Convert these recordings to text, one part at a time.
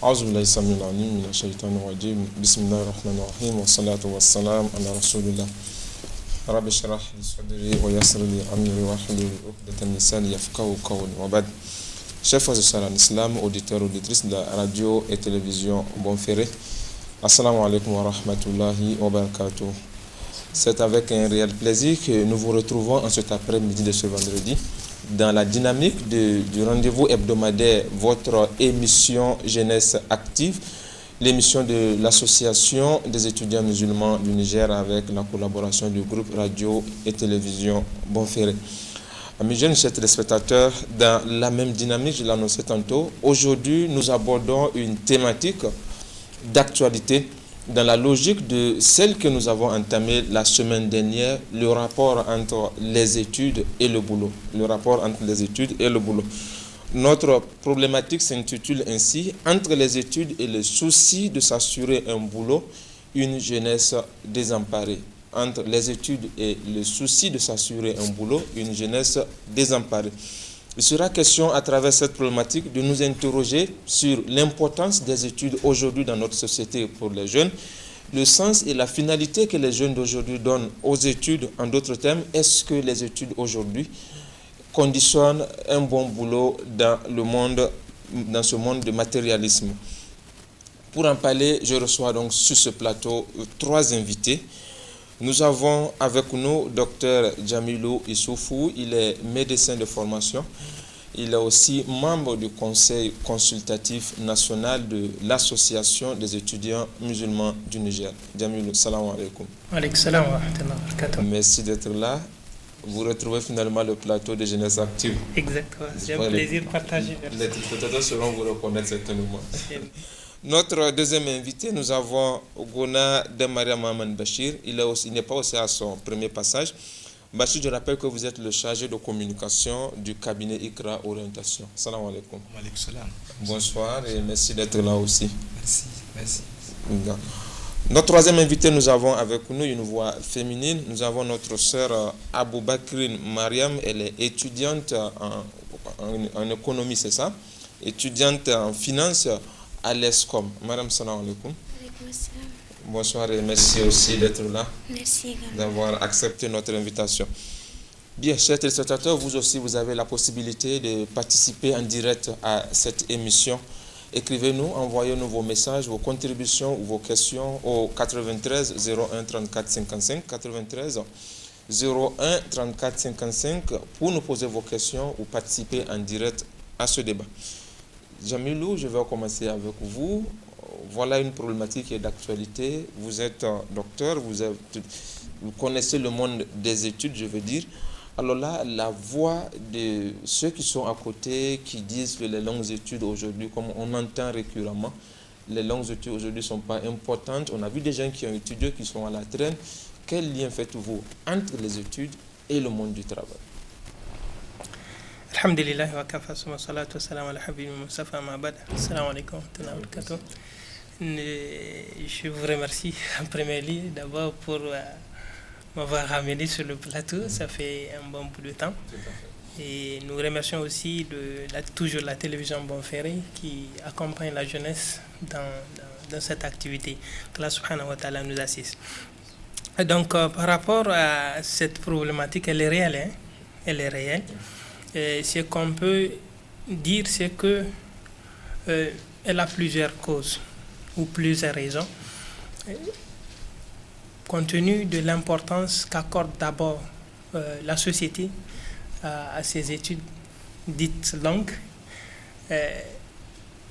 أعوذ بالله السميع العليم من الشيطان الرجيم بسم الله الرحمن الرحيم والصلاة والسلام على رسول الله رب اشرح لي صدري ويسر لي أمري واحلل عقدة من لساني يفقهوا قولي وبعد. Chers frères et sœurs en islam, auditeurs, auditrices de la radio et télévision Bonferré, assalamu alaikum wa rahmatullahi wa barakatuh. C'est avec un réel plaisir que nous vous retrouvons en cet après-midi de ce vendredi dans la dynamique du rendez-vous hebdomadaire, votre émission Jeunesse Active, l'émission de l'Association des étudiants musulmans du Niger avec la collaboration du groupe radio et télévision Bonferré. Amis jeunes, chers téléspectateurs, dans la même dynamique, je l'annonçais tantôt, aujourd'hui nous abordons une thématique d'actualité dans la logique de celle que nous avons entamée la semaine dernière, le rapport entre les études et le boulot. Le rapport entre les études et le boulot. Notre problématique s'intitule ainsi « Entre les études et le souci de s'assurer un boulot, une jeunesse désemparée ». Entre les études et le souci de s'assurer un boulot, une jeunesse désemparée. Il sera question à travers cette problématique de nous interroger sur l'importance des études aujourd'hui dans notre société pour les jeunes, le sens et la finalité que les jeunes d'aujourd'hui donnent aux études. En d'autres termes, est-ce que les études aujourd'hui conditionnent un bon boulot dans ce monde de matérialisme? Pour en parler, je reçois donc sur ce plateau 3 invités. Nous avons avec nous Dr Jamilou Issoufou, il est médecin de formation. Il est aussi membre du conseil consultatif national de l'association des étudiants musulmans du Niger. Jamilou, salam alaikum. Alaikum salam wa rahmatullahi wa barakatuh. Merci d'être là. Vous retrouvez finalement le plateau de Jeunesse Active. Exactement, c'est un plaisir partagé. Les téléspectateurs seront vous reconnaître certainement. Notre deuxième invité, nous avons Gona Demaria Mohamed Bachir. Il n'est pas aussi à son premier passage. Bachir, je rappelle que vous êtes le chargé de communication du cabinet Ikra Orientation. Salam alaikum. Wa alaikum salam. Bonsoir et merci d'être là aussi. Merci. Notre troisième invité, nous avons avec nous une voix féminine. Nous avons notre sœur Abou Bakrin Mariam. Elle est étudiante en économie, c'est ça? Étudiante en finance à l'ESCOM. Madame, salam alaikum. Bonsoir et merci aussi d'être là. Merci d'avoir accepté notre invitation. Bien, chers téléspectateurs, vous aussi, vous avez la possibilité de participer en direct à cette émission. Écrivez-nous, envoyez-nous vos messages, vos contributions ou vos questions au 93 01 34 55 93 01 34 55 pour nous poser vos questions ou participer en direct à ce débat. Jamilou, je vais commencer avec vous. Voilà une problématique d'actualité. Vous êtes docteur, vous connaissez le monde des études, je veux dire. Alors là, la voix de ceux qui sont à côté, qui disent que les longues études aujourd'hui, comme on entend récurremment, les longues études aujourd'hui ne sont pas importantes. On a vu des gens qui ont étudié, qui sont à la traîne. Quel lien faites-vous entre les études et le monde du travail? Alhamdulillah wa kafa summa salatu wa salam ala habib Mustafa Mabad. Assalamu alaikum wa barakatuh. Je vous remercie en premier lieu d'abord pour m'avoir ramené sur le plateau. Ça fait un bon bout de temps. Et nous remercions aussi toujours la télévision Bonferré qui accompagne la jeunesse dans cette activité. Que Allah subhanahu wa ta'ala nous assiste. Donc par rapport à cette problématique, elle est réelle. Hein? Elle est réelle. Ce qu'on peut dire, c'est que elle a plusieurs causes ou plusieurs raisons. Compte tenu de l'importance qu'accorde d'abord la société à ces études dites longues,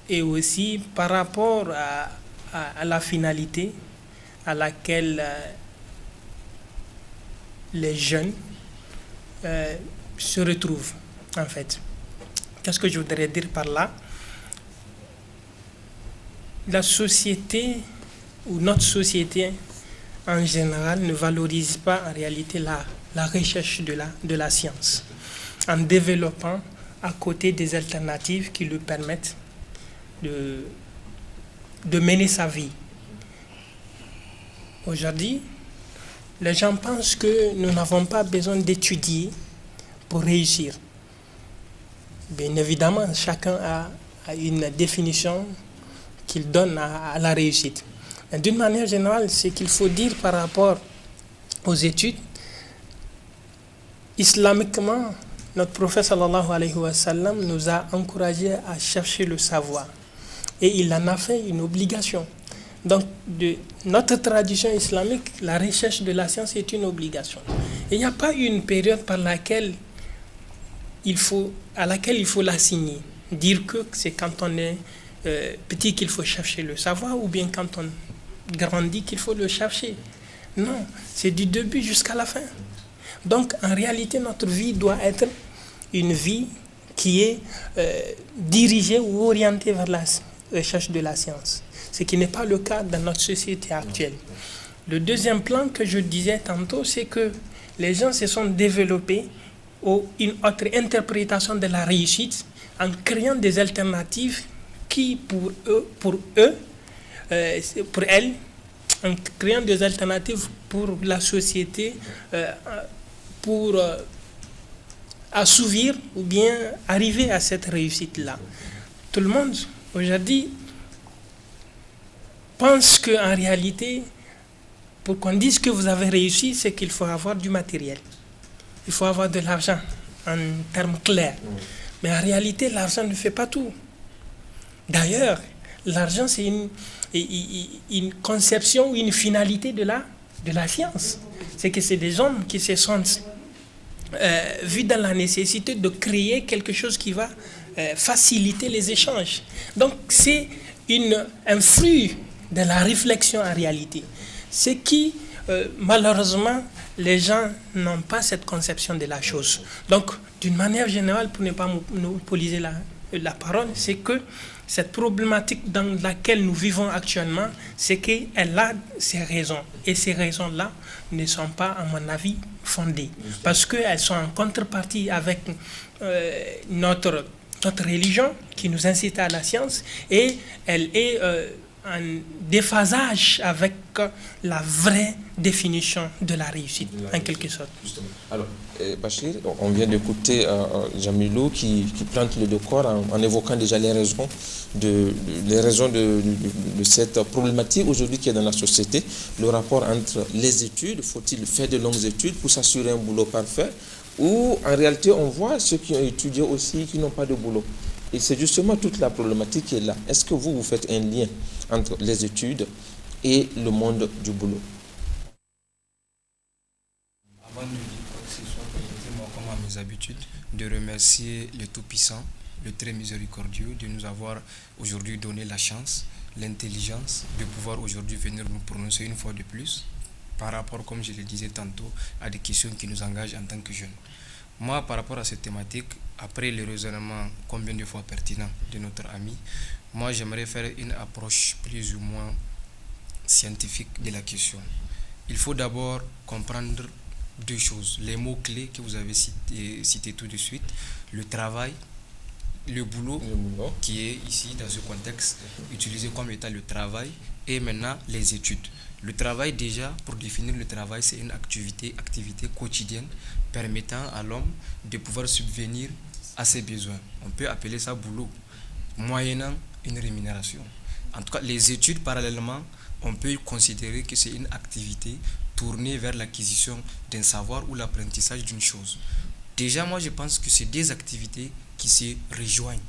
et aussi par rapport à la finalité à laquelle les jeunes se retrouvent. En fait, qu'est-ce que je voudrais dire par là? La société ou notre société en général ne valorise pas en réalité la recherche de la science en développant à côté des alternatives qui lui permettent de mener sa vie. Aujourd'hui, les gens pensent que nous n'avons pas besoin d'étudier pour réussir. Bien évidemment, chacun a une définition qu'il donne à la réussite. Et d'une manière générale, ce qu'il faut dire par rapport aux études, islamiquement, notre prophète sallallahu alayhi wa sallam nous a encouragés à chercher le savoir. Et il en a fait une obligation. Donc, de notre tradition islamique, la recherche de la science est une obligation. Et il n'y a pas une période à laquelle il faut la signer. Dire que c'est quand on est petit qu'il faut chercher le savoir ou bien quand on grandit qu'il faut le chercher. Non, c'est du début jusqu'à la fin. Donc, en réalité, notre vie doit être une vie qui est dirigée ou orientée vers la recherche de la science. Ce qui n'est pas le cas dans notre société actuelle. Le deuxième plan que je disais tantôt, c'est que les gens se sont développés une autre interprétation de la réussite en créant des alternatives qui, pour elles, en créant des alternatives pour la société, pour assouvir ou bien arriver à cette réussite-là. Tout le monde, aujourd'hui, pense qu'en réalité, pour qu'on dise que vous avez réussi, c'est qu'il faut avoir du matériel. Il faut avoir de l'argent, en termes clairs. Mais en réalité, l'argent ne fait pas tout. D'ailleurs, l'argent, c'est une conception ou une finalité de la science. C'est que c'est des hommes qui se sentent vus dans la nécessité de créer quelque chose qui va faciliter les échanges. Donc, c'est un fruit de la réflexion en réalité. Ce qui, malheureusement, les gens n'ont pas cette conception de la chose. Donc, d'une manière générale, pour ne pas monopoliser la parole, c'est que cette problématique dans laquelle nous vivons actuellement, c'est qu'elle a ses raisons. Et ces raisons-là ne sont pas, à mon avis, fondées. Parce qu'elles sont en contrepartie avec notre religion qui nous incite à la science et elle est en déphasage avec la vraie définition de la réussite, en quelque sorte. Justement. Alors, Bachir, on vient d'écouter Jamilou qui plante le décor en évoquant déjà les raisons de cette problématique aujourd'hui qui est dans la société. Le rapport entre les études, faut-il faire de longues études pour s'assurer un boulot parfait, ou en réalité on voit ceux qui ont étudié aussi qui n'ont pas de boulot. Et c'est justement toute la problématique qui est là. Est-ce que vous faites un lien entre les études et le monde du boulot? Avant de dire quoi que ce soit, permettez-moi, comme à mes habitudes, de remercier le Tout-Puissant, le très miséricordieux, de nous avoir aujourd'hui donné la chance, l'intelligence de pouvoir aujourd'hui venir nous prononcer une fois de plus par rapport, comme je le disais tantôt, à des questions qui nous engagent en tant que jeunes. Moi, par rapport à cette thématique, après le raisonnement combien de fois pertinent de notre ami, moi j'aimerais faire une approche plus ou moins scientifique de la question. Il faut d'abord comprendre deux choses. Les mots-clés que vous avez cités tout de suite, le travail, le boulot, qui est ici dans ce contexte utilisé comme état le travail, et maintenant les études. Le travail, déjà, pour définir le travail, c'est une activité quotidienne permettant à l'homme de pouvoir subvenir à ses besoins. On peut appeler ça boulot, moyennant une rémunération. En tout cas, les études, parallèlement, on peut considérer que c'est une activité tournée vers l'acquisition d'un savoir ou l'apprentissage d'une chose. Déjà, moi, je pense que c'est des activités qui se rejoignent.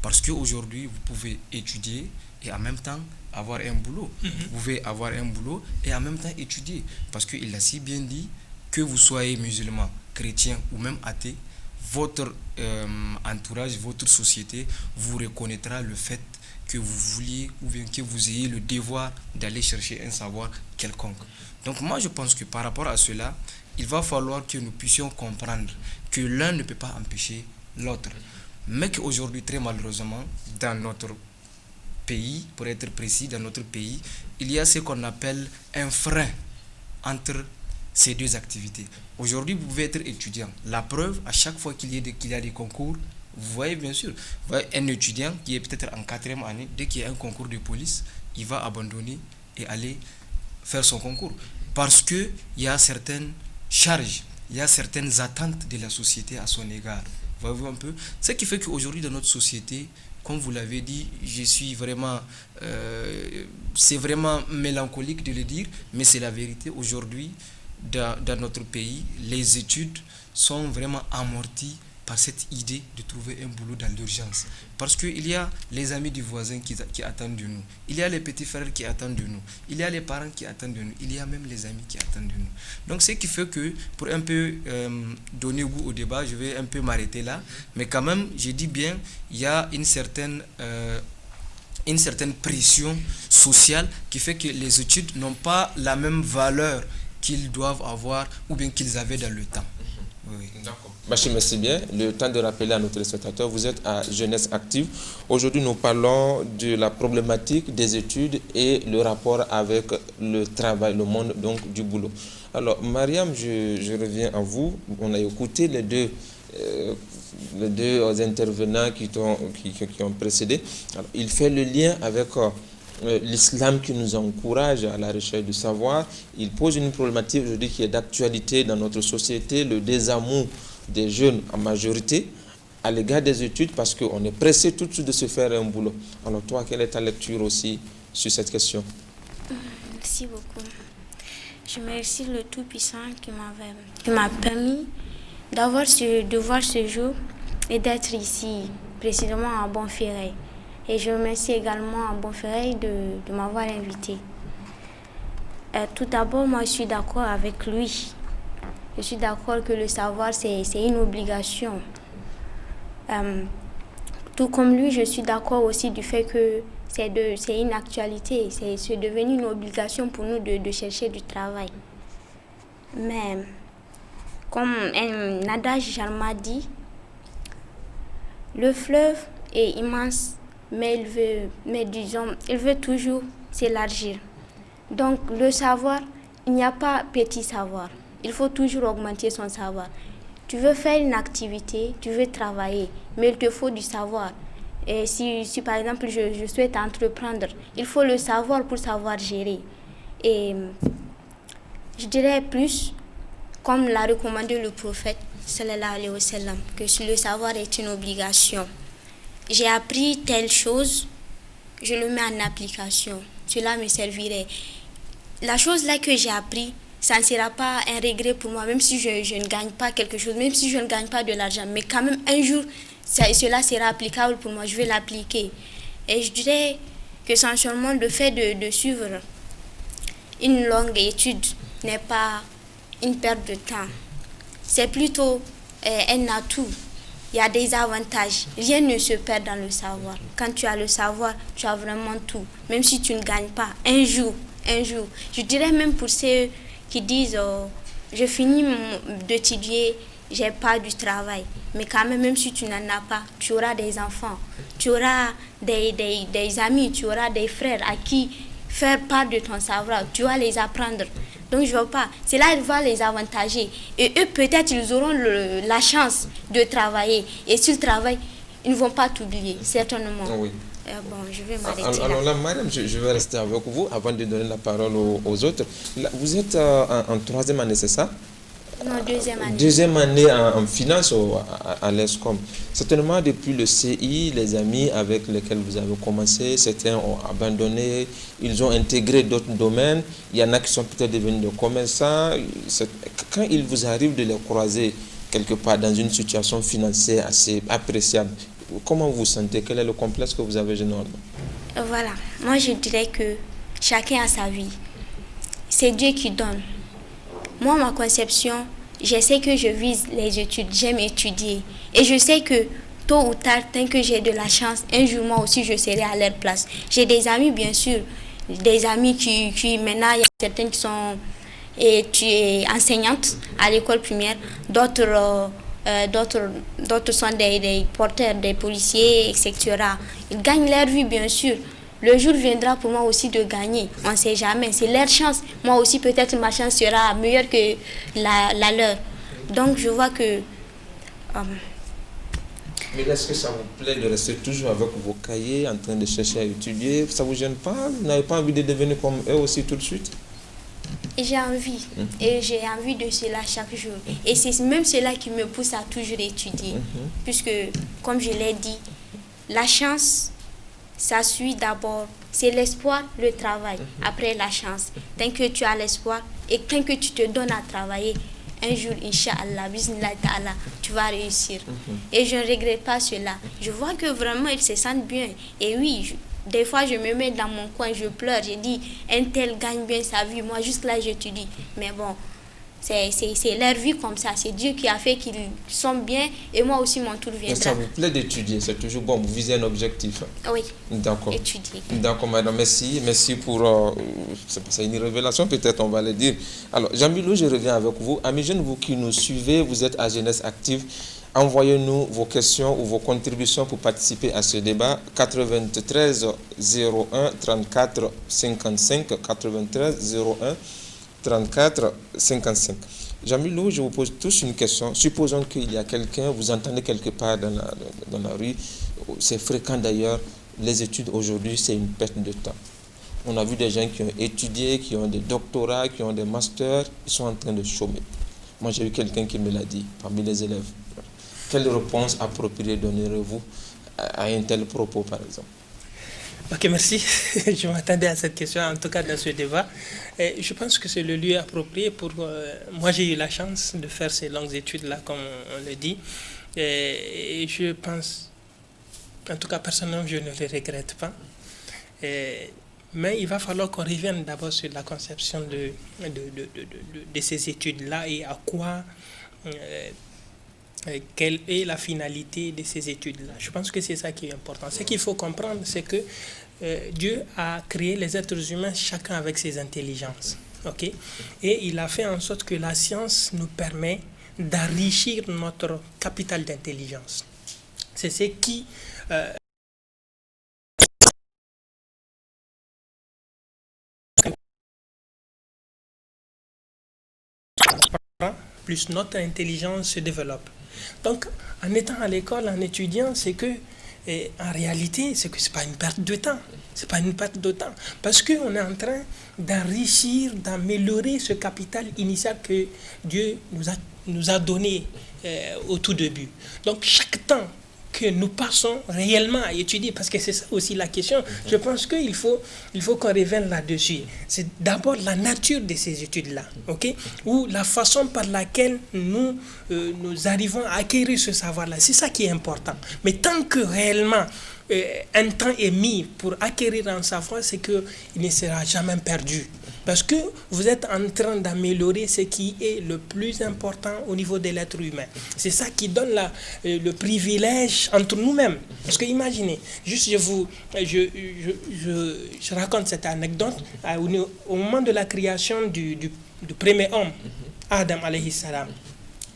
Parce qu'aujourd'hui, vous pouvez étudier et en même temps avoir un boulot. Vous pouvez avoir un boulot et en même temps étudier. Parce qu'il a si bien dit que vous soyez musulman, chrétien ou même athée, votre entourage, votre société vous reconnaîtra le fait que vous vouliez ou bien que vous ayez le devoir d'aller chercher un savoir quelconque. Donc moi je pense que par rapport à cela, il va falloir que nous puissions comprendre que l'un ne peut pas empêcher l'autre. Mais qu'aujourd'hui, très malheureusement, dans notre pays, pour être précis, dans notre pays, il y a ce qu'on appelle un frein entre ces deux activités. Aujourd'hui, vous pouvez être étudiant. La preuve, à chaque fois qu'il y a des concours, vous voyez bien sûr, vous voyez un étudiant qui est peut-être en 4e année, dès qu'il y a un concours de police, il va abandonner et aller faire son concours. Parce qu'il y a certaines charges, il y a certaines attentes de la société à son égard. Voyez-vous un peu? Ce qui fait qu'aujourd'hui, dans notre société, comme vous l'avez dit, je suis vraiment... c'est vraiment mélancolique de le dire, mais c'est la vérité. Aujourd'hui, dans notre pays, les études sont vraiment amorties par cette idée de trouver un boulot dans l'urgence. Parce qu'il y a les amis du voisin qui attendent de nous. Il y a les petits frères qui attendent de nous. Il y a les parents qui attendent de nous. Il y a même les amis qui attendent de nous. Donc, ce qui fait que, pour un peu donner goût au débat, je vais un peu m'arrêter là. Mais quand même, je dis bien, il y a une certaine pression sociale qui fait que les études n'ont pas la même valeur qu'ils doivent avoir ou bien qu'ils avaient dans le temps. Oui. D'accord. Bachir, merci bien. Le temps de rappeler à nos téléspectateurs, vous êtes à Jeunesse Active. Aujourd'hui, nous parlons de la problématique des études et le rapport avec le travail, le monde donc du boulot. Alors, Mariam, je reviens à vous. On a écouté les deux intervenants qui ont précédé. Alors, il fait le lien avec l'islam qui nous encourage à la recherche du savoir. Il pose une problématique aujourd'hui qui est d'actualité dans notre société, le désamour des jeunes en majorité à l'égard des études parce qu'on est pressé tout de suite de se faire un boulot. Alors toi, quelle est ta lecture aussi sur cette question? Merci beaucoup. Je remercie le Tout-Puissant qui m'a permis de voir ce jour et d'être ici, précisément à Bonferré. Et je remercie également à Bonferré de m'avoir invité. Tout d'abord, moi, je suis d'accord avec lui. Je suis d'accord que le savoir, c'est une obligation. Tout comme lui, je suis d'accord aussi du fait que c'est une actualité. C'est devenu une obligation pour nous de chercher du travail. Mais, comme un adage m'a dit, le fleuve est immense, mais il veut toujours s'élargir. Donc, le savoir, il n'y a pas petit savoir. Il faut toujours augmenter son savoir. Tu veux faire une activité, tu veux travailler, mais il te faut du savoir. Et si par exemple, je souhaite entreprendre, il faut le savoir pour savoir gérer. Et je dirais plus, comme l'a recommandé le prophète, sallallahu alayhi wa sallam, que le savoir est une obligation. J'ai appris telle chose, je le mets en application. Cela me servirait. La chose là que j'ai appris, ça ne sera pas un regret pour moi, même si je ne gagne pas quelque chose, même si je ne gagne pas de l'argent. Mais quand même, un jour, cela sera applicable pour moi, je vais l'appliquer. Et je dirais que essentiellement, le fait de suivre une longue étude n'est pas une perte de temps. C'est plutôt un atout. Il y a des avantages. Rien ne se perd dans le savoir. Quand tu as le savoir, tu as vraiment tout. Même si tu ne gagnes pas, un jour. Je dirais même pour ceux qui disent je finis d'étudier, j'ai pas du travail. Mais quand même si tu n'en as pas, tu auras des enfants, tu auras des amis, tu auras des frères à qui faire part de ton savoir, tu vas les apprendre. Donc je ne veux pas. C'est là qu'il va les avantager. Et eux, peut-être, ils auront la chance de travailler. Et s'ils travaillent, ils ne vont pas t'oublier, certainement. Oui. Bon, je vais m'arrêter alors là, madame, je vais rester avec vous avant de donner la parole aux autres. Là, vous êtes en troisième année, c'est ça? Non, deuxième année. Deuxième année en finance à l'ESCOM. Certainement, depuis le CI, les amis avec lesquels vous avez commencé, certains ont abandonné, ils ont intégré d'autres domaines. Il y en a qui sont peut-être devenus des commerçants. Quand il vous arrive de les croiser quelque part dans une situation financière assez appréciable, comment vous vous sentez? Quel est le complexe que vous avez généralement? Voilà. Moi, je dirais que chacun a sa vie. C'est Dieu qui donne. Moi, ma conception, je sais que je vise les études, j'aime étudier. Et je sais que tôt ou tard, tant que j'ai de la chance, un jour, moi aussi, je serai à leur place. J'ai des amis, bien sûr, des amis qui maintenant, il y a certaines qui sont enseignantes à l'école primaire, d'autres sont des porteurs, des policiers, etc. Ils gagnent leur vie, bien sûr. Le jour viendra pour moi aussi de gagner. On ne sait jamais. C'est leur chance. Moi aussi, peut-être ma chance sera meilleure que la leur. Donc, je vois que... Mais est-ce que ça vous plaît de rester toujours avec vos cahiers, en train de chercher à étudier? Ça ne vous gêne pas? Vous n'avez pas envie de devenir comme eux aussi tout de suite? J'ai envie. Et j'ai envie de cela chaque jour. Et c'est même cela qui me pousse à toujours étudier. Puisque, comme je l'ai dit, la chance, ça suit d'abord. C'est l'espoir, le travail. Après la chance. Tant que tu as l'espoir et tant que tu te donnes à travailler, un jour, Inch'Allah, Bismillah ta'ala, tu vas réussir. Et je ne regrette pas cela. Je vois que vraiment, ils se sentent bien. Et oui, des fois, je me mets dans mon coin, je pleure. Je dis, un tel gagne bien sa vie. Moi, jusque-là, j'étudie. Mais bon, c'est leur vie comme ça. C'est Dieu qui a fait qu'ils sont bien. Et moi aussi, mon tour viendra. Ça vous plaît d'étudier, c'est toujours bon. Vous visez un objectif. Oui. D'accord. Étudier. D'accord, madame. Merci. Merci pour... c'est une révélation, peut-être, on va le dire. Alors, Jamilou, je reviens avec vous. Amis jeunes, vous qui nous suivez, vous êtes à Jeunesse Active. Envoyez-nous vos questions ou vos contributions pour participer à ce débat. 93 01 34 55 93 01 34 55. Jamilou, je vous pose tous une question. Supposons qu'il y a quelqu'un, vous entendez quelque part dans la rue, c'est fréquent d'ailleurs, les études aujourd'hui, c'est une perte de temps. On a vu des gens qui ont étudié, qui ont des doctorats, qui ont des masters, ils sont en train de chômer. Moi, j'ai eu quelqu'un qui me l'a dit, parmi les élèves. Quelle réponse appropriée donnerez-vous à un tel propos, par exemple? Ok, merci. Je m'attendais à cette question, en tout cas dans ce débat. Et je pense que c'est le lieu approprié pour... moi, j'ai eu la chance de faire ces longues études-là, comme on le dit. Et je pense, en tout cas personnellement, je ne le regrette pas. Mais il va falloir qu'on revienne d'abord sur la conception de ces études-là et à quoi... quelle est la finalité de ces études-là. Je pense que c'est ça qui est important. Ce qu'il faut comprendre, c'est que Dieu a créé les êtres humains, chacun avec ses intelligences. Okay? Et il a fait en sorte que la science nous permet d'enrichir notre capital d'intelligence. C'est ce qui... plus notre intelligence se développe. Donc, en étant à l'école, en étudiant, c'est que, en réalité, c'est que c'est pas une perte de temps. C'est pas une perte de temps. Parce qu'on est en train d'enrichir, d'améliorer ce capital initial que Dieu nous a donné au tout début. Donc, chaque temps que nous passons réellement à étudier, parce que c'est ça aussi la question, je pense qu'il faut qu'on revienne là-dessus. C'est d'abord la nature de ces études-là, ok? Ou la façon par laquelle nous arrivons à acquérir ce savoir-là. C'est ça qui est important. Mais tant que réellement un temps est mis pour acquérir un savoir, c'est qu'il ne sera jamais perdu. Parce que vous êtes en train d'améliorer ce qui est le plus important au niveau de l'être humain. C'est ça qui donne le privilège entre nous-mêmes. Parce que imaginez, juste je raconte cette anecdote. Au moment de la création du premier homme, Adam alayhi salam,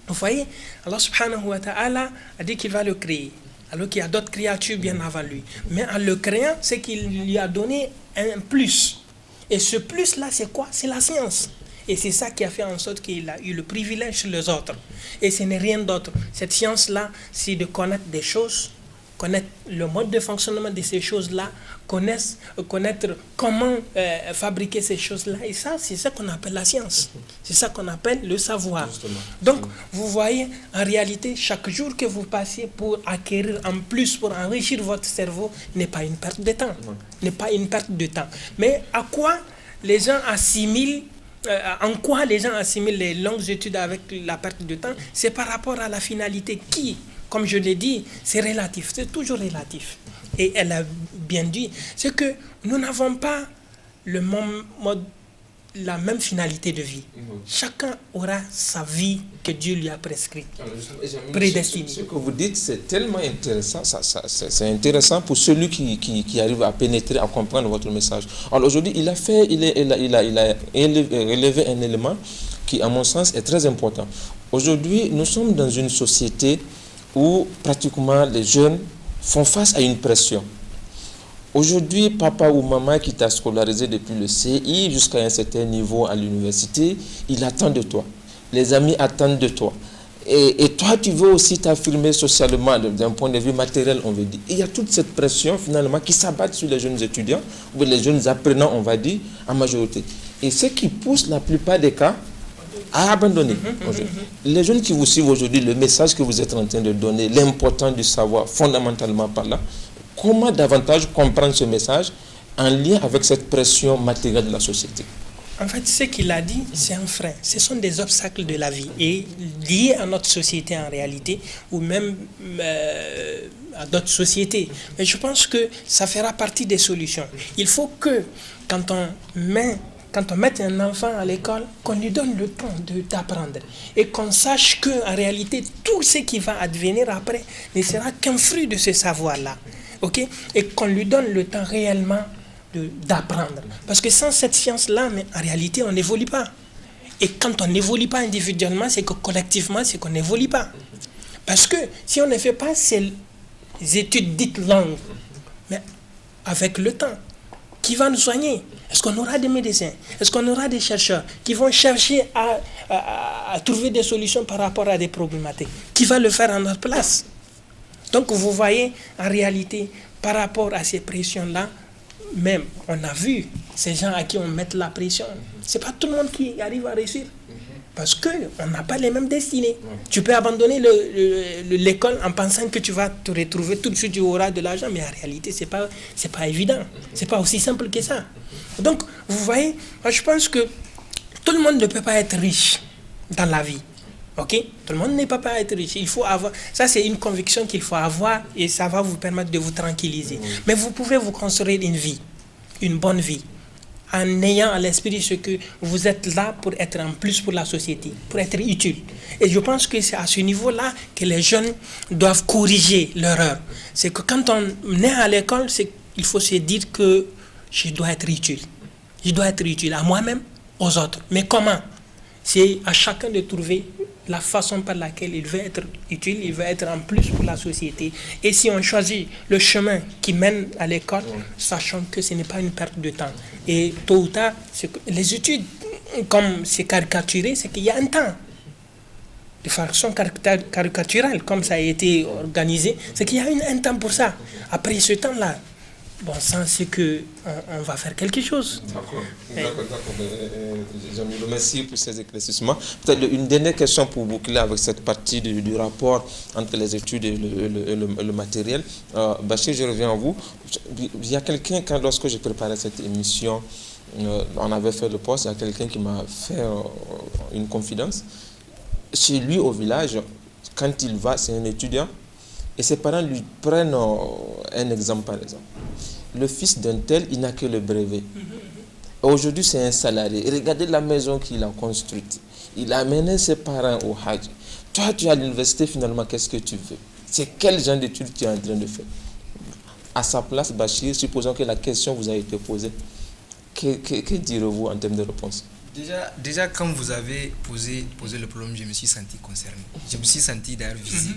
vous voyez, Allah subhanahu wa ta'ala a dit qu'il va le créer. Alors qu'il y a d'autres créatures bien avant lui. Mais en le créant, c'est qu'il lui a donné un plus. Et ce plus-là, c'est quoi? C'est la science. Et c'est ça qui a fait en sorte qu'il a eu le privilège sur les autres. Et ce n'est rien d'autre. Cette science-là, c'est de connaître des choses, connaître le mode de fonctionnement de ces choses-là, connaître comment fabriquer ces choses-là. Et ça, c'est ça qu'on appelle la science. C'est ça qu'on appelle le savoir. Justement. Donc, vous voyez, en réalité, chaque jour que vous passez pour acquérir en plus, pour enrichir votre cerveau, n'est pas une perte de temps. N'est pas une perte de temps. Mais à quoi les gens assimilent en quoi les gens assimilent les longues études avec la perte de temps? C'est par rapport à la finalité qui, comme je l'ai dit, c'est relatif, c'est toujours relatif. Et elle a bien dit, c'est que nous n'avons pas le même mode, la même finalité de vie. Chacun aura sa vie que Dieu lui a prescrite, prédestinée. Ce que vous dites, c'est tellement intéressant. C'est intéressant pour celui qui arrive à pénétrer, à comprendre votre message. Alors aujourd'hui, il a relevé un élément qui, à mon sens, est très important. Aujourd'hui, nous sommes dans une société où pratiquement les jeunes font face à une pression. Aujourd'hui, papa ou maman qui t'a scolarisé depuis le CI jusqu'à un certain niveau à l'université, il attend de toi. Les amis attendent de toi. Et toi, tu veux aussi t'affirmer socialement d'un point de vue matériel, on veut dire. Et il y a toute cette pression, finalement, qui s'abat sur les jeunes étudiants, ou les jeunes apprenants, on va dire, en majorité. Et ce qui pousse la plupart des cas à abandonner. Les jeunes qui vous suivent aujourd'hui, le message que vous êtes en train de donner, l'importance du savoir, fondamentalement par là, Comment davantage comprendre ce message en lien avec cette pression matérielle de la société? En fait, ce qu'il a dit, c'est un frein. Ce sont des obstacles de la vie et liés à notre société en réalité, ou même à d'autres sociétés. Mais je pense que ça fera partie des solutions. Il faut que quand on met un enfant à l'école, qu'on lui donne le temps d'apprendre et qu'on sache qu'en réalité, tout ce qui va advenir après ne sera qu'un fruit de ce savoir-là. Okay? Et qu'on lui donne le temps réellement d'apprendre. Parce que sans cette science-là, mais en réalité, on n'évolue pas. Et quand on n'évolue pas individuellement, c'est que collectivement, c'est qu'on n'évolue pas. Parce que si on ne fait pas ces études dites longues, mais avec le temps, qui va nous soigner? Est-ce qu'on aura des médecins? Est-ce qu'on aura des chercheurs qui vont chercher à trouver des solutions par rapport à des problématiques? Qui va le faire à notre place? Donc vous voyez, en réalité, par rapport à ces pressions-là, même, on a vu ces gens à qui on met la pression. Ce n'est pas tout le monde qui arrive à réussir. Parce qu'on n'a pas les mêmes destinées. Tu peux abandonner l'école en pensant que tu vas te retrouver tout de suite, tu auras de l'argent. Mais en réalité, ce n'est pas évident. Ce n'est pas aussi simple que ça. Donc, vous voyez, moi, je pense que tout le monde ne peut pas être riche dans la vie. Ok? Tout le monde ne peut pas être riche. Il faut avoir. Ça, c'est une conviction qu'il faut avoir et ça va vous permettre de vous tranquilliser. Mais vous pouvez vous construire une vie, une bonne vie, en ayant à l'esprit ce que vous êtes là pour être en plus pour la société, pour être utile. Et je pense que c'est à ce niveau-là que les jeunes doivent corriger l'erreur. C'est que quand on est à l'école, il faut se dire que je dois être utile. Je dois être utile à moi-même, aux autres. Mais comment? C'est à chacun de trouver la façon par laquelle il veut être utile, il veut être en plus pour la société. Et si on choisit le chemin qui mène à l'école, sachant que ce n'est pas une perte de temps. Et tôt ou tard, les études, comme c'est caricaturé, c'est qu'il y a un temps. De façon caricaturale, comme ça a été organisé, c'est qu'il y a un temps pour ça. Après ce temps-là, bon sens, c'est qu'on va faire quelque chose. D'accord. Jean-Milo, merci pour ces éclaircissements. Peut-être une dernière question pour boucler avec cette partie du rapport entre les études et le matériel. Bachir, je reviens à vous. Il y a quelqu'un, lorsque j'ai préparé cette émission, on avait fait le poste, il y a quelqu'un qui m'a fait une confidence. Chez lui, au village, quand il va, c'est un étudiant, et ses parents lui prennent un exemple, par exemple. Le fils d'un tel, il n'a que le brevet. Aujourd'hui, c'est un salarié. Et regardez la maison qu'il a construite. Il a amené ses parents au Hajj. Toi, tu es à l'université, finalement, qu'est-ce que tu veux? C'est quel genre d'études tu es en train de faire? À sa place, Bachir, supposons que la question vous a été posée. Que direz-vous en termes de réponse? Déjà, quand vous avez posé le problème, je me suis senti concerné. Je me suis senti d'ailleurs visé.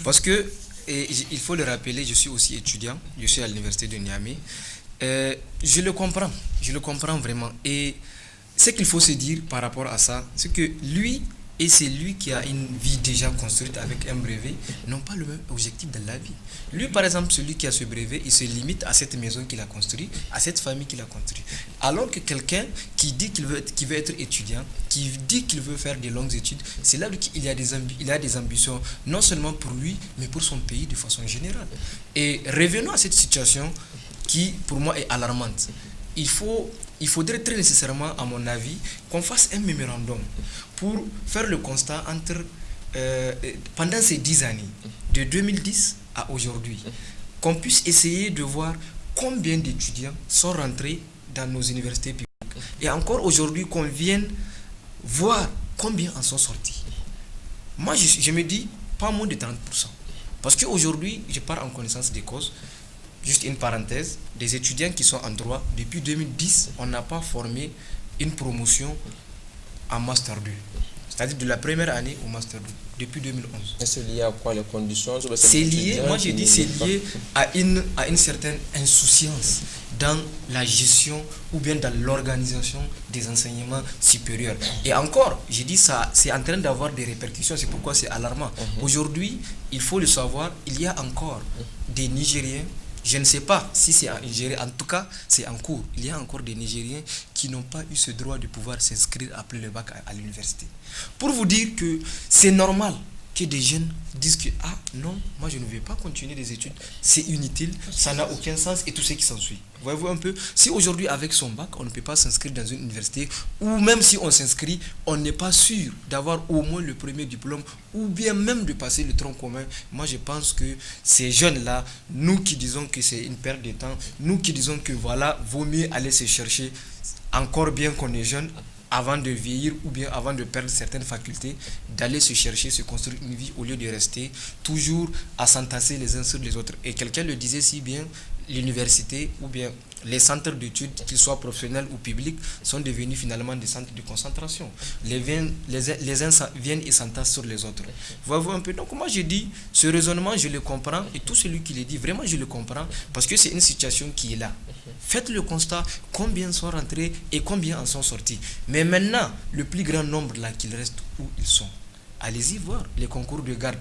Parce que, et il faut le rappeler, je suis aussi étudiant, je suis à l'université de Niamey. Je le comprends vraiment. Et ce qu'il faut se dire par rapport à ça, c'est que lui, et c'est lui qui a une vie déjà construite avec un brevet, n'ont pas le même objectif dans la vie. Lui, par exemple, celui qui a ce brevet, il se limite à cette maison qu'il a construite, à cette famille qu'il a construite. Alors que quelqu'un qui dit qu'il veut être étudiant, qui dit qu'il veut faire des longues études, c'est là qu'il a des ambitions, non seulement pour lui, mais pour son pays de façon générale. Et revenons à cette situation qui, pour moi, est alarmante. Il faudrait très nécessairement, à mon avis, qu'on fasse un mémorandum pour faire le constat pendant ces 10 années, de 2010 à aujourd'hui, qu'on puisse essayer de voir combien d'étudiants sont rentrés dans nos universités publiques. Et encore aujourd'hui, qu'on vienne voir combien en sont sortis. Moi, je me dis, pas moins de 30%. Parce qu'aujourd'hui, je pars en connaissance des causes. Juste une parenthèse, des étudiants qui sont en droit, depuis 2010, on n'a pas formé une promotion en Master 2. C'est-à-dire de la première année au Master 2, depuis 2011. Et c'est lié à quoi, les conditions? C'est lié, moi j'ai dit, c'est lié à une certaine insouciance dans la gestion ou bien dans l'organisation des enseignements supérieurs. Et encore, j'ai dit ça, c'est en train d'avoir des répercussions, c'est pourquoi c'est alarmant. Aujourd'hui, il faut le savoir, il y a encore des Nigériens. Je ne sais pas si c'est en Nigeria, en tout cas, c'est en cours. Il y a encore des Nigériens qui n'ont pas eu ce droit de pouvoir s'inscrire après le bac à l'université. Pour vous dire que c'est normal que des jeunes disent que ah non, moi je ne vais pas continuer des études, c'est inutile, ça n'a aucun sens et tout ce qui s'ensuit. Voyez-vous un peu, si aujourd'hui avec son bac on ne peut pas s'inscrire dans une université, ou même si on s'inscrit, on n'est pas sûr d'avoir au moins le premier diplôme ou bien même de passer le tronc commun. Moi je pense que ces jeunes-là, nous qui disons que c'est une perte de temps, nous qui disons que voilà, vaut mieux aller se chercher, encore bien qu'on est jeune, avant de vieillir ou bien avant de perdre certaines facultés, d'aller se chercher, se construire une vie au lieu de rester toujours à s'entasser les uns sur les autres. Et quelqu'un le disait si bien, l'université ou bien les centres d'études, qu'ils soient professionnels ou publics, sont devenus finalement des centres de concentration. Les uns viennent et s'entassent sur les autres. Voyez-vous un peu. Donc moi je dis, ce raisonnement je le comprends et tout celui qui le dit, vraiment je le comprends parce que c'est une situation qui est là. Faites le constat, combien sont rentrés et combien en sont sortis. Mais maintenant, le plus grand nombre là qu'ils restent où ils sont. Allez-y voir les concours de garde.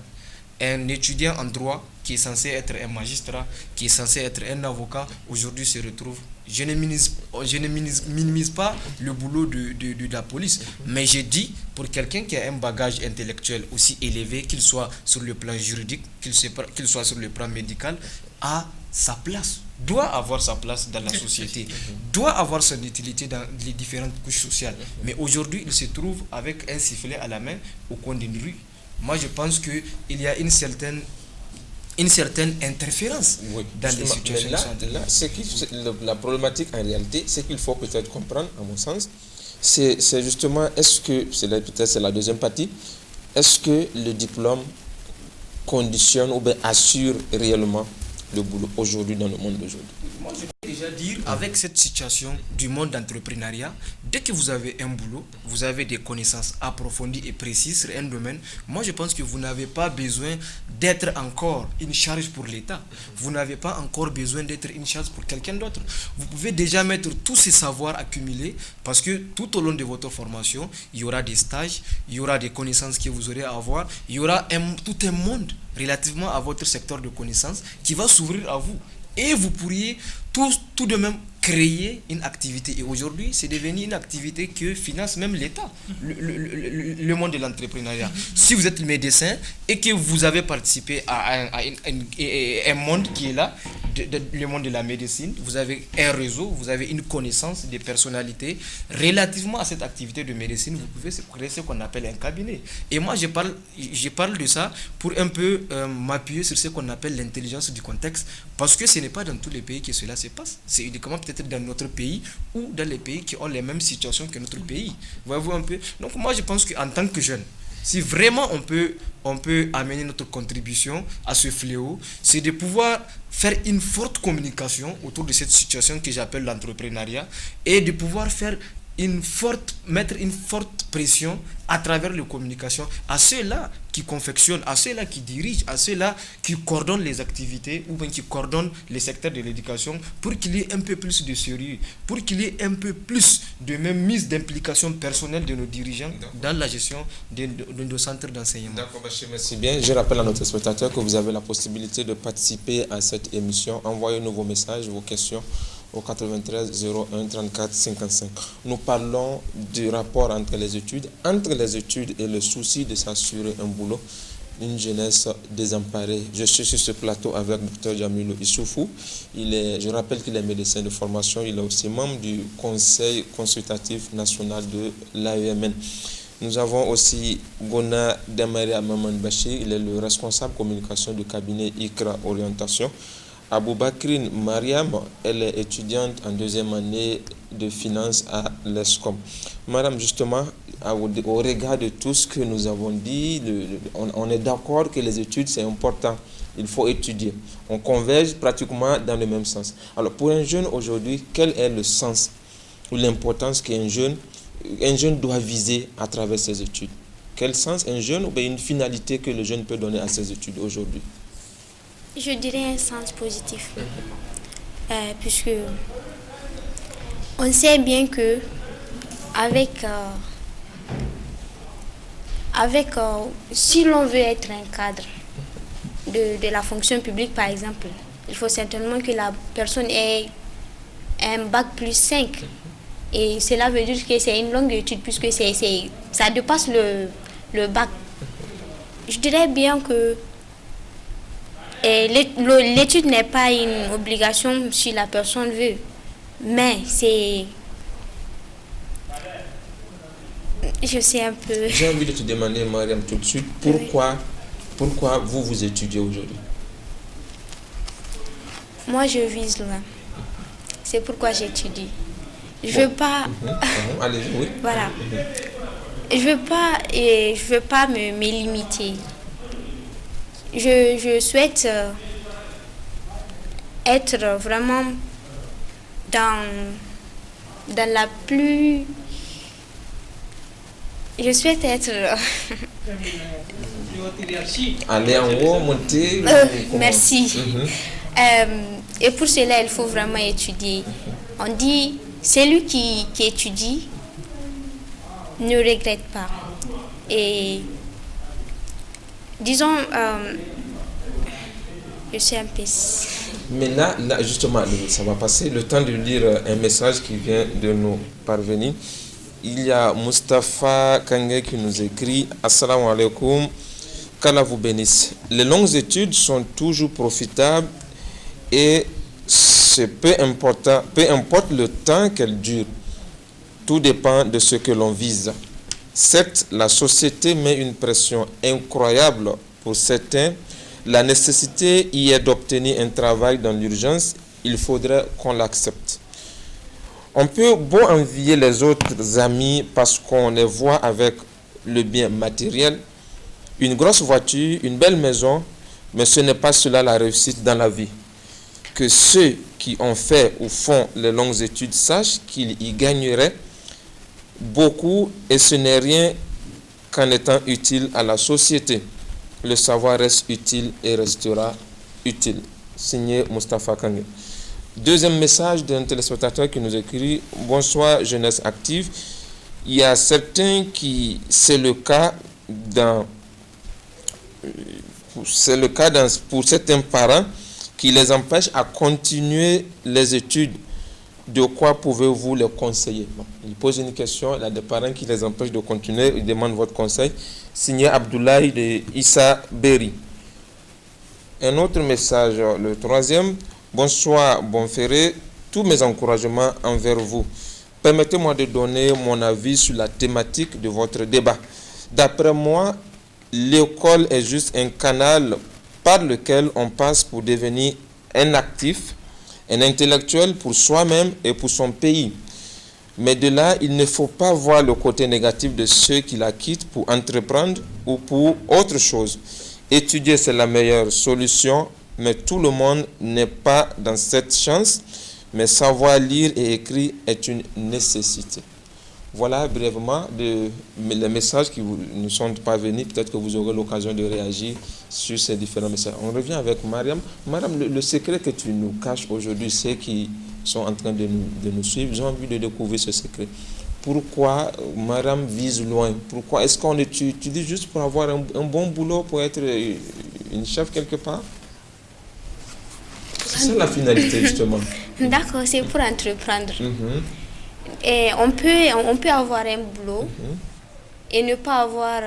Un étudiant en droit qui est censé être un magistrat, qui est censé être un avocat, aujourd'hui se retrouve. Je ne minimise pas le boulot de la police, mais j'ai dit, pour quelqu'un qui a un bagage intellectuel aussi élevé, qu'il soit sur le plan juridique, qu'il soit sur le plan médical, a sa place, doit avoir sa place dans la société, doit avoir son utilité dans les différentes couches sociales. Mais aujourd'hui, il se trouve avec un sifflet à la main au coin d'une rue. Moi, je pense qu'il y a une certaine interférence dans les situations. La problématique en réalité, c'est qu'il faut peut-être comprendre, à mon sens, c'est justement, peut-être c'est la deuxième partie, est-ce que le diplôme conditionne ou bien assure réellement le boulot aujourd'hui dans le monde d'aujourd'hui? Moi, je peux déjà dire, avec cette situation du monde d'entrepreneuriat, dès que vous avez un boulot, vous avez des connaissances approfondies et précises sur un domaine, moi je pense que vous n'avez pas besoin d'être encore une charge pour l'État. Vous n'avez pas encore besoin d'être une charge pour quelqu'un d'autre. Vous pouvez déjà mettre tous ces savoirs accumulés parce que tout au long de votre formation, il y aura des stages, il y aura des connaissances que vous aurez à avoir, il y aura tout un monde relativement à votre secteur de connaissances qui va s'ouvrir à vous. Et vous pourriez tout de même créer une activité. Et aujourd'hui, c'est devenu une activité que finance même l'État, le monde de l'entrepreneuriat. Si vous êtes médecin et que vous avez participé à un monde qui est là, le monde de la médecine, vous avez un réseau, vous avez une connaissance des personnalités. Relativement à cette activité de médecine, vous pouvez créer ce qu'on appelle un cabinet. Et moi, je parle de ça pour un peu m'appuyer sur ce qu'on appelle l'intelligence du contexte, parce que ce n'est pas dans tous les pays que cela se passe. C'est uniquement peut-être dans notre pays ou dans les pays qui ont les mêmes situations que notre pays. Voyez-vous un peu? Donc moi, je pense qu'en tant que jeune, si vraiment on peut amener notre contribution à ce fléau, c'est de pouvoir faire une forte communication autour de cette situation que j'appelle l'entrepreneuriat et de pouvoir mettre une forte pression à travers les communications à ceux-là qui confectionnent, à ceux-là qui dirigent, à ceux-là qui coordonnent les activités ou bien qui coordonnent les secteurs de l'éducation pour qu'il y ait un peu plus de sérieux, pour qu'il y ait un peu plus de même mise d'implication personnelle de nos dirigeants dans la gestion de nos centres d'enseignement. D'accord, merci bien. Je rappelle à notre spectateur que vous avez la possibilité de participer à cette émission. Envoyez-nous vos messages, vos questions au 93 01 34 55. Nous parlons du rapport entre les études et le souci de s'assurer un boulot, une jeunesse désemparée. Je suis sur ce plateau avec Dr Jamilou Issoufou. Je rappelle qu'il est médecin de formation, il est aussi membre du Conseil consultatif national de l'AEMN. Nous avons aussi Gona Demaria Maman Bachir, il est le responsable communication du cabinet ICRA Orientation. Aboubakrine Mariam, elle est étudiante en deuxième année de finance à l'ESCOM. Madame, justement, au regard de tout ce que nous avons dit, on est d'accord que les études, c'est important. Il faut étudier. On converge pratiquement dans le même sens. Alors, pour un jeune aujourd'hui, quel est le sens ou l'importance qu'un jeune doit viser à travers ses études? Quel sens un jeune ou bien une finalité que le jeune peut donner à ses études aujourd'hui? Je dirais un sens positif, puisque on sait bien que si l'on veut être un cadre de la fonction publique, par exemple, il faut certainement que la personne ait un bac plus 5. Et cela veut dire que c'est une longue étude, puisque ça dépasse le bac. je dirais bien que l'étude n'est pas une obligation si la personne veut, mais c'est... Je sais un peu... J'ai envie de te demander, Mariam, tout de suite, pourquoi vous étudiez aujourd'hui? Moi, je vise loin. C'est pourquoi j'étudie. Je veux pas... Allez, oui. Voilà. Je veux pas me limiter. Je souhaite être vraiment dans la plus... Je souhaite être... Aller en haut, monter... merci. Et pour cela, il faut vraiment étudier. On dit, celui qui étudie ne regrette pas. Et disons, je suis un peu... Mais là, justement, ça va passer. Le temps de lire un message qui vient de nous parvenir. Il y a Mustafa Kange qui nous écrit « Assalamu alaikum, qu'Allah vous bénisse. Les longues études sont toujours profitables et c'est peu importe le temps qu'elles durent. Tout dépend de ce que l'on vise. Certes, la société met une pression incroyable pour certains. La nécessité y est d'obtenir un travail dans l'urgence. Il faudrait qu'on l'accepte. On peut beau envier les autres amis parce qu'on les voit avec le bien matériel, une grosse voiture, une belle maison, mais ce n'est pas cela la réussite dans la vie. Que ceux qui ont fait ou font les longues études sachent qu'ils y gagneraient beaucoup et ce n'est rien qu'en étant utile à la société. Le savoir reste utile et restera utile. Signé Mustafa Kange. Deuxième message d'un téléspectateur qui nous écrit « Bonsoir, jeunesse active. Il y a certains qui, c'est le cas pour certains parents qui les empêchent à continuer les études. De quoi pouvez-vous les conseiller ?» Il pose une question, il y a des parents qui les empêchent de continuer, il demande votre conseil. Signé Abdoulaye de Issa Berry. Un autre message, le troisième. Bonsoir, Bonferré. Tous mes encouragements envers vous. Permettez-moi de donner mon avis sur la thématique de votre débat. D'après moi, l'école est juste un canal par lequel on passe pour devenir un actif, un intellectuel pour soi-même et pour son pays. Mais de là, il ne faut pas voir le côté négatif de ceux qui la quittent pour entreprendre ou pour autre chose. Étudier, c'est la meilleure solution, mais tout le monde n'est pas dans cette chance. Mais savoir lire et écrire est une nécessité. Voilà brièvement les messages qui nous sont parvenus. Peut-être que vous aurez l'occasion de réagir sur ces différents messages. On revient avec Mariam. Mariam, le secret que tu nous caches aujourd'hui, ceux qui sont en train de nous suivre, j'ai envie de découvrir ce secret. Pourquoi Mariam vise loin? Pourquoi est-ce qu'on étudie juste pour avoir un bon boulot, pour être une chef quelque part? C'est ça la finalité, justement. D'accord, c'est pour entreprendre. Et on peut avoir un boulot et ne pas avoir...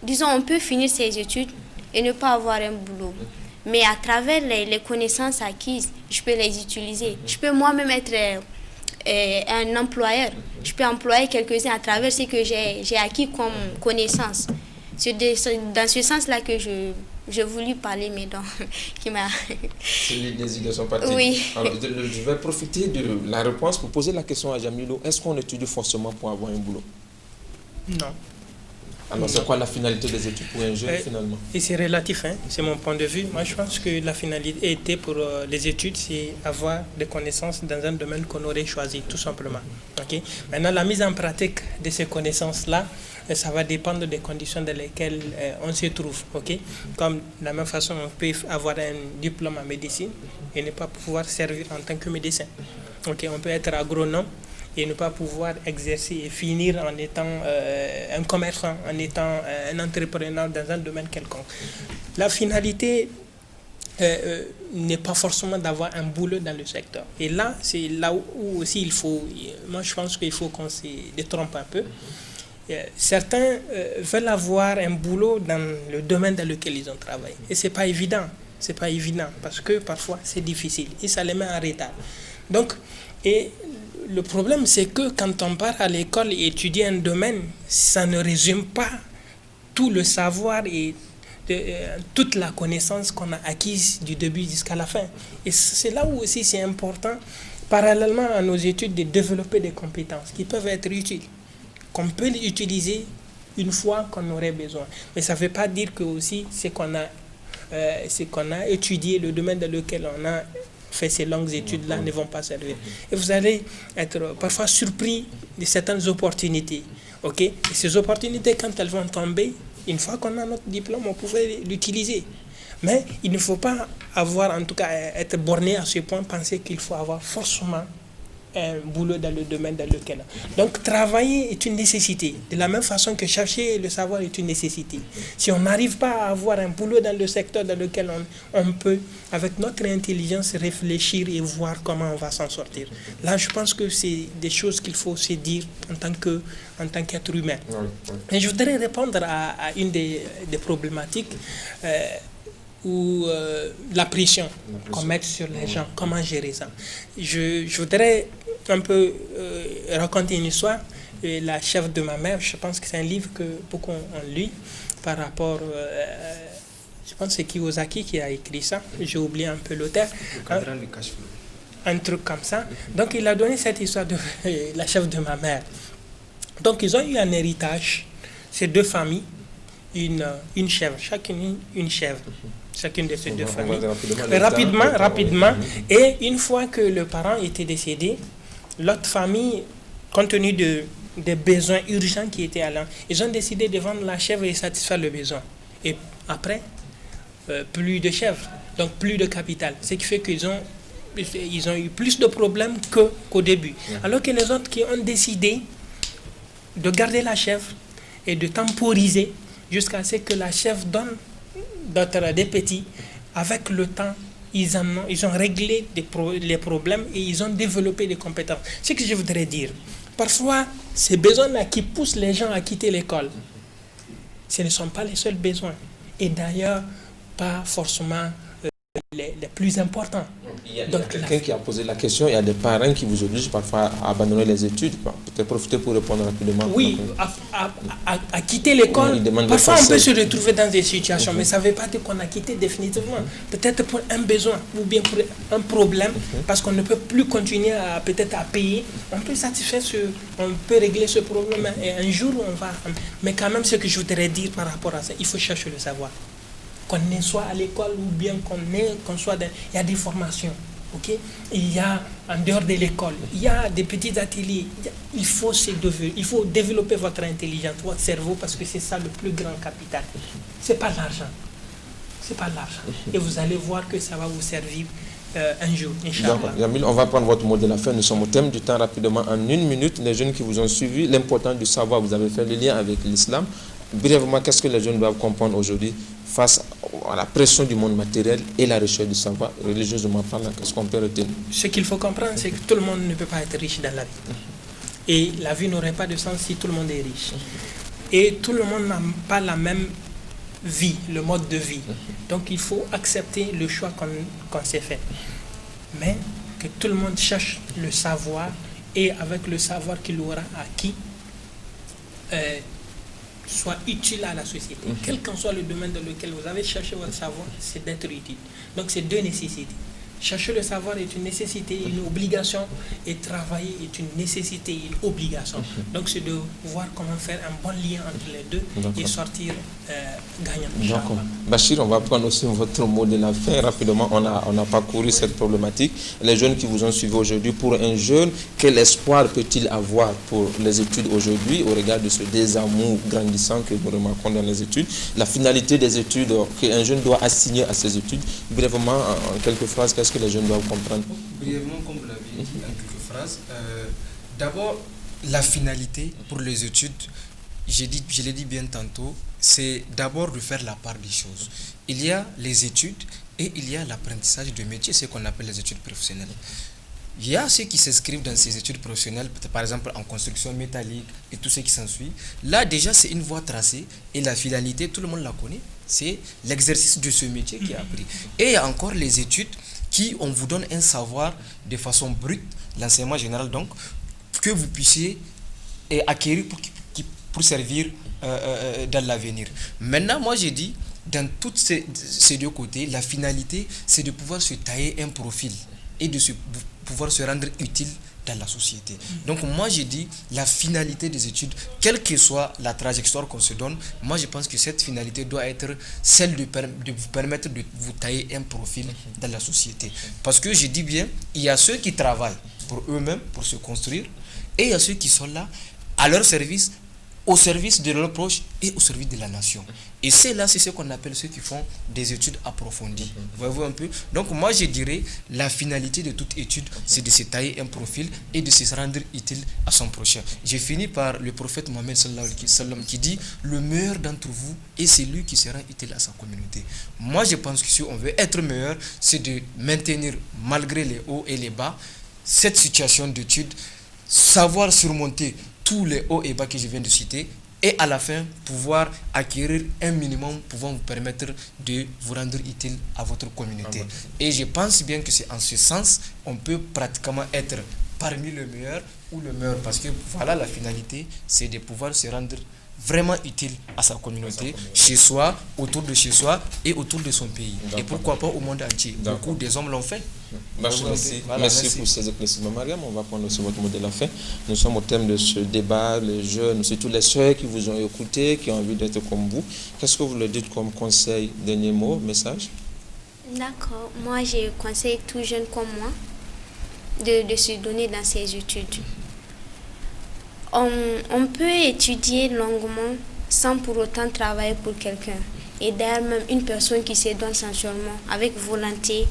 disons, on peut finir ses études et ne pas avoir un boulot. Mais à travers les connaissances acquises, je peux les utiliser. Je peux moi-même être un employeur. Je peux employer quelques-uns à travers ce que j'ai acquis comme connaissances. C'est dans ce sens-là que j'ai voulu parler, mais donc, qui m'a... Les idées sont parties. Oui. Alors, je vais profiter de la réponse pour poser la question à Jamilo. Est-ce qu'on étudie forcément pour avoir un boulot? Non. Alors, c'est quoi la finalité des études pour un jeune, finalement? Et c'est relatif, hein? C'est mon point de vue. Moi, je pense que la finalité pour les études, c'est avoir des connaissances dans un domaine qu'on aurait choisi, tout simplement. Okay? Maintenant, la mise en pratique de ces connaissances-là, ça va dépendre des conditions dans lesquelles on se trouve. Okay? Comme de la même façon, on peut avoir un diplôme en médecine et ne pas pouvoir servir en tant que médecin. Okay? On peut être agronome et ne pas pouvoir exercer et finir en étant un commerçant, en étant un entrepreneur dans un domaine quelconque. La finalité n'est pas forcément d'avoir un boulot dans le secteur. Et là, c'est là où aussi il faut, moi je pense qu'il faut qu'on se détrompe un peu. certains veulent avoir un boulot dans le domaine dans lequel ils ont travaillé. Et c'est pas évident. C'est pas évident parce que parfois c'est difficile et ça les met en retard. Donc, et le problème c'est que quand on part à l'école et étudier un domaine, ça ne résume pas tout le savoir et toute la connaissance qu'on a acquise du début jusqu'à la fin. Et c'est là où aussi c'est important, parallèlement à nos études, de développer des compétences qui peuvent être utiles, qu'on peut utiliser une fois qu'on aurait besoin. Mais ça ne veut pas dire que aussi c'est qu'on a étudié, le domaine dans lequel on a fait ces longues études-là ne vont pas servir. Et vous allez être parfois surpris de certaines opportunités. Okay? Et ces opportunités, quand elles vont tomber, une fois qu'on a notre diplôme, on pouvait l'utiliser. Mais il ne faut pas avoir, en tout cas, être borné à ce point, penser qu'il faut avoir forcément un boulot dans le domaine dans lequel. Donc, travailler est une nécessité. De la même façon que chercher le savoir est une nécessité. Si on n'arrive pas à avoir un boulot dans le secteur dans lequel on peut, avec notre intelligence, réfléchir et voir comment on va s'en sortir. Là, je pense que c'est des choses qu'il faut se dire en tant qu'être humain. Et je voudrais répondre à une des problématiques ou la pression qu'on met sur les gens, comment gérer ça. Je voudrais un peu raconter une histoire. La chef de ma mère, je pense que c'est un livre que beaucoup ont lu par rapport, je pense que c'est Kiyosaki qui a écrit ça, j'ai oublié un peu l'auteur. Un truc comme ça. Donc il a donné cette histoire de la chef de ma mère. Donc ils ont eu un héritage, ces deux familles, une chèvre, chacune une chèvre. Chacune de ces deux familles. Rapidement. Et une fois que le parent était décédé, l'autre famille, compte tenu des besoins urgents qui étaient à l'an, ils ont décidé de vendre la chèvre et satisfaire le besoin. Et après, plus de chèvres, donc plus de capital. Ce qui fait qu'ils ont eu plus de problèmes qu'au début. Alors que les autres qui ont décidé de garder la chèvre et de temporiser jusqu'à ce que la chèvre donne des petits, avec le temps, ils ont réglé les problèmes et ils ont développé des compétences. Ce que je voudrais dire, parfois, ces besoins-là qui poussent les gens à quitter l'école, ce ne sont pas les seuls besoins. Et d'ailleurs, pas forcément les plus importants. Il y a quelqu'un qui a posé la question, il y a des parents qui vous obligent parfois à abandonner les études. Peut-être profiter pour répondre rapidement. Oui, à quitter l'école. Parfois on peut se retrouver dans des situations, mais ça ne veut pas dire qu'on a quitté définitivement. Peut-être pour un besoin ou bien pour un problème, parce qu'on ne peut plus continuer peut-être à payer. On peut satisfaire on peut régler ce problème et un jour on va. Mais quand même, ce que je voudrais dire par rapport à ça, il faut chercher le savoir. Qu'on soit à l'école ou bien qu'on soit dans... Il y a des formations, ok? Il y a, en dehors de l'école, il y a des petits ateliers. Il faut développer votre intelligence, votre cerveau, parce que c'est ça le plus grand capital. C'est pas l'argent. C'est pas l'argent. Et vous allez voir que ça va vous servir un jour, Inch'Allah. Donc, Jamil, on va prendre votre mot de la fin. Nous sommes au thème du temps rapidement en 1 minute. Les jeunes qui vous ont suivi, l'important du savoir, vous avez fait le lien avec l'islam. Brièvement, qu'est-ce que les jeunes doivent comprendre aujourd'hui face à la pression du monde matériel et la recherche du savoir, religieusement parlant, qu'est-ce qu'on peut retenir? Ce qu'il faut comprendre, c'est que tout le monde ne peut pas être riche dans la vie. Et la vie n'aurait pas de sens si tout le monde est riche. Et tout le monde n'a pas la même vie, le mode de vie. Donc il faut accepter le choix qu'on s'est fait. Mais que tout le monde cherche le savoir et avec le savoir qu'il aura acquis, soit utile à la société. Quel qu'en soit le domaine dans lequel vous avez cherché votre savoir, c'est d'être utile. Donc c'est deux nécessités. Chercher le savoir est une nécessité, une obligation, et travailler est une nécessité, une obligation. Donc c'est de voir comment faire un bon lien entre les deux et sortir gagnant. D'accord. Bachir, on va prendre aussi votre mot de la fin. Rapidement, on a parcouru cette problématique. Les jeunes qui vous ont suivi aujourd'hui, pour un jeune, quel espoir peut-il avoir pour les études aujourd'hui au regard de ce désamour grandissant que nous remarquons dans les études? La finalité des études qu'un jeune doit assigner à ses études. Brièvement, en quelques phrases, qu'est-ce que les jeunes doivent comprendre? Brièvement, comme vous l'avez dit en quelques phrases, d'abord, la finalité pour les études, je l'ai dit bien tantôt, c'est d'abord de faire la part des choses. Il y a les études et il y a l'apprentissage de métier, ce qu'on appelle les études professionnelles. Il y a ceux qui s'inscrivent dans ces études professionnelles, par exemple en construction métallique et tout ce qui s'ensuit. Là, déjà, c'est une voie tracée et la finalité, tout le monde la connaît, c'est l'exercice de ce métier qui est appris. Et il y a encore les études qui, on vous donne un savoir de façon brute, l'enseignement général donc, que vous puissiez acquérir pour servir dans l'avenir. Maintenant, moi, j'ai dit, dans tous ces deux côtés, la finalité, c'est de pouvoir se tailler un profil et de pouvoir se rendre utile dans la société. Donc moi j'ai dit la finalité des études, quelle que soit la trajectoire qu'on se donne, moi je pense que cette finalité doit être celle de vous permettre de vous tailler un profil dans la société. Parce que je dis bien, il y a ceux qui travaillent pour eux-mêmes, pour se construire, et il y a ceux qui sont là à leur service, au service de leurs proches et au service de la nation. Et c'est ce qu'on appelle ceux qui font des études approfondies. Voyez-vous un peu? Donc moi je dirais, la finalité de toute étude, c'est de se tailler un profil et de se rendre utile à son prochain. J'ai fini par le prophète Mohammed sallallahu alayhi wa sallam qui dit, le meilleur d'entre vous est celui qui se rend utile à sa communauté. Moi je pense que si on veut être meilleur, c'est de maintenir, malgré les hauts et les bas, cette situation d'étude, savoir surmonter tous les hauts et bas que je viens de citer, et à la fin, pouvoir acquérir un minimum pouvant vous permettre de vous rendre utile à votre communauté. Et je pense bien que c'est en ce sens, on peut pratiquement être parmi les meilleurs ou le meilleur, parce que voilà la finalité, c'est de pouvoir se rendre vraiment utile à sa communauté, chez soi, autour de chez soi et autour de son pays. Et pourquoi pas au monde entier. Beaucoup des hommes l'ont fait. Merci pour ces éclaircissements, Mariam. On va prendre aussi votre mot de la fin. Nous sommes au thème de ce débat, les jeunes, surtout les sœurs qui vous ont écouté, qui ont envie d'être comme vous. Qu'est-ce que vous leur dites comme conseil, dernier mot, message? D'accord. Moi, je conseille tout jeune comme moi de se donner dans ses études. On peut étudier longuement sans pour autant travailler pour quelqu'un. Et d'ailleurs, même une personne qui se donne sensuellement, avec volonté,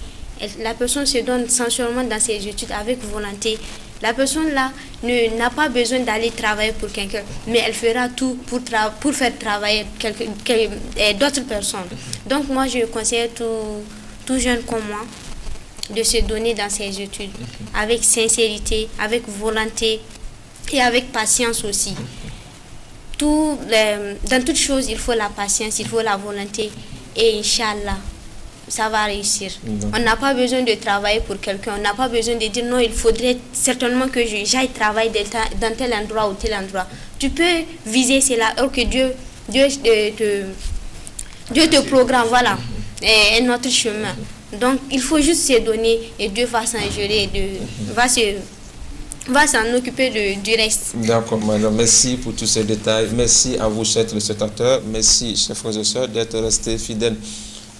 la personne se donne sensuellement dans ses études avec volonté. La personne là n'a pas besoin d'aller travailler pour quelqu'un, mais elle fera tout pour faire travailler d'autres personnes. Donc moi, je conseille tout jeune comme moi de se donner dans ses études avec sincérité, avec volonté et avec patience aussi. Dans toute chose, il faut la patience, il faut la volonté. Et Inch'Allah, ça va réussir. On n'a pas besoin de travailler pour quelqu'un. On n'a pas besoin de dire non, il faudrait certainement que j'aille travailler dans tel endroit ou tel endroit. Tu peux viser cela, alors que Dieu te programme, voilà, un autre chemin. Donc, il faut juste se donner et Dieu va s'en gérer, va s'en occuper du reste. D'accord, madame. Merci pour tous ces détails. Merci à vous, chers téléspectateurs. Merci, chers frères et sœurs, d'être restés fidèles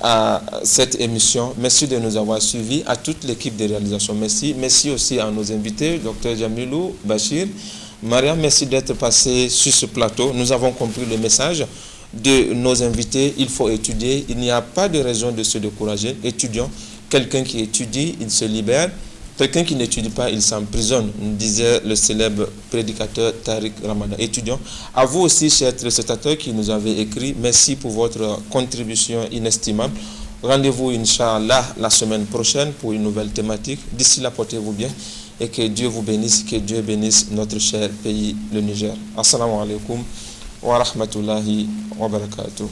à cette émission. Merci de nous avoir suivis, à toute l'équipe de réalisation. Merci. Merci aussi à nos invités, Dr Jamilou, Bachir, Mariam. Merci d'être passé sur ce plateau. Nous avons compris le message de nos invités. Il faut étudier. Il n'y a pas de raison de se décourager. Étudions. Quelqu'un qui étudie, il se libère. Quelqu'un qui n'étudie pas, il s'emprisonne, disait le célèbre prédicateur Tariq Ramadan. Étudiants, à vous aussi, chers téléspectateurs qui nous avez écrit, merci pour votre contribution inestimable. Rendez-vous, Inch'Allah, la semaine prochaine pour une nouvelle thématique. D'ici là, portez-vous bien et que Dieu vous bénisse, que Dieu bénisse notre cher pays, le Niger. Assalamu alaikum wa rahmatullahi wa barakatuh.